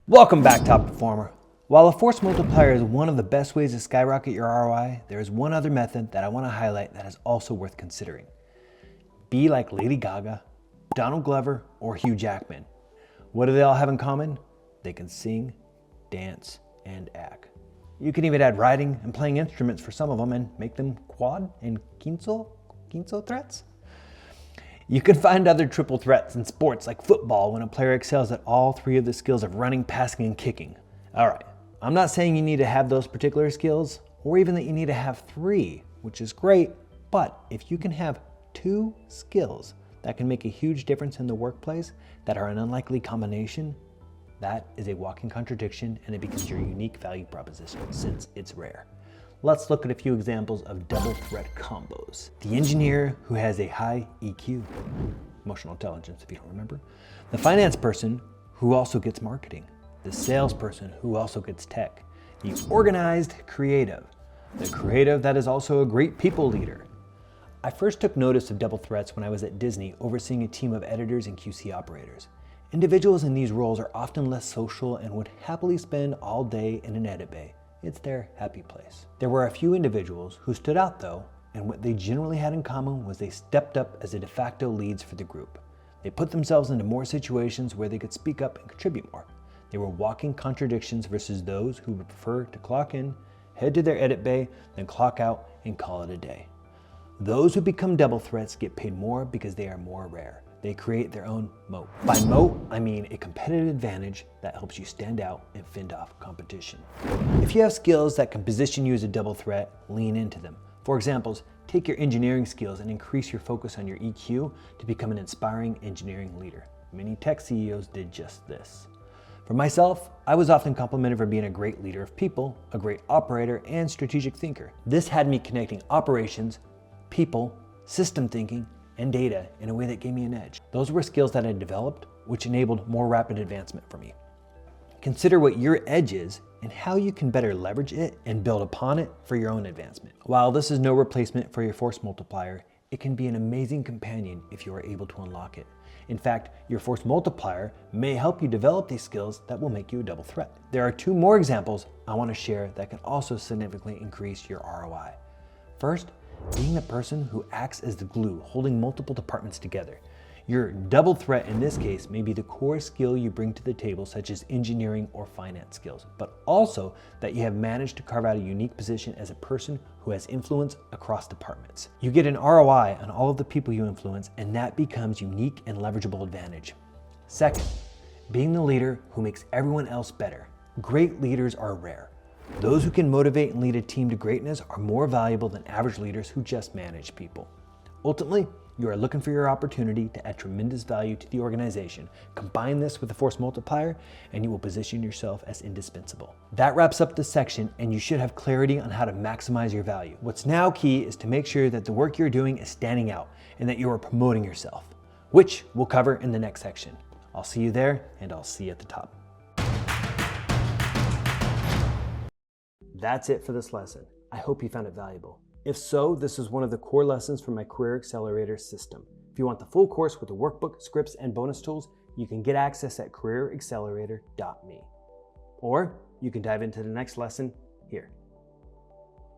Welcome back, top performer. While a force multiplier is one of the best ways to skyrocket your ROI, there is one other method that I want to highlight that is also worth considering. Be like Lady Gaga, Donald Glover, or Hugh Jackman. What do they all have in common? They can sing, dance, and act. You can even add writing and playing instruments for some of them and make them quad and quinto threats. You can find other triple threats in sports like football when a player excels at all three of the skills of running, passing, and kicking. All right, I'm not saying you need to have those particular skills or even that you need to have three, which is great, but if you can have two skills that can make a huge difference in the workplace that are an unlikely combination, that is a walking contradiction and it becomes your unique value proposition since it's rare. Let's look at a few examples of double threat combos. The engineer who has a high EQ, emotional intelligence if you don't remember. The finance person who also gets marketing. The salesperson who also gets tech. The organized creative. The creative that is also a great people leader. I first took notice of double threats when I was at Disney overseeing a team of editors and QC operators. Individuals in these roles are often less social and would happily spend all day in an edit bay. It's their happy place. There were a few individuals who stood out though, and what they generally had in common was they stepped up as the de facto leads for the group. They put themselves into more situations where they could speak up and contribute more. They were walking contradictions versus those who would prefer to clock in, head to their edit bay, then clock out and call it a day. Those who become double threats get paid more because they are more rare. They create their own moat. By moat, I mean a competitive advantage that helps you stand out and fend off competition. If you have skills that can position you as a double threat, lean into them. For example, take your engineering skills and increase your focus on your EQ to become an inspiring engineering leader. Many tech CEOs did just this. For myself, I was often complimented for being a great leader of people, a great operator, and strategic thinker. This had me connecting operations, people, system thinking, and data in a way that gave me an edge. Those were skills that I developed, which enabled more rapid advancement for me. Consider what your edge is and how you can better leverage it and build upon it for your own advancement. While this is no replacement for your force multiplier, it can be an amazing companion if you are able to unlock it. In fact, your force multiplier may help you develop these skills that will make you a double threat. There are two more examples I want to share that can also significantly increase your ROI. First, being the person who acts as the glue holding multiple departments together. Your double threat in this case may be the core skill you bring to the table, such as engineering or finance skills, but also that you have managed to carve out a unique position as a person who has influence across departments. You get an ROI on all of the people you influence, and that becomes unique and leverageable advantage. Second, being the leader who makes everyone else better. Great leaders are rare. Those who can motivate and lead a team to greatness are more valuable than average leaders who just manage people. Ultimately, you are looking for your opportunity to add tremendous value to the organization. Combine this with the force multiplier and you will position yourself as indispensable. That wraps up this section, and you should have clarity on how to maximize your value. What's now key is to make sure that the work you're doing is standing out and that you are promoting yourself, which we'll cover in the next section. I'll see you there, and I'll see you at the top. That's it for this lesson. I hope you found it valuable. If so, this is one of the core lessons from my Career Accelerator system. If you want the full course with the workbook, scripts, and bonus tools, you can get access at careeraccelerator.me. Or you can dive into the next lesson here.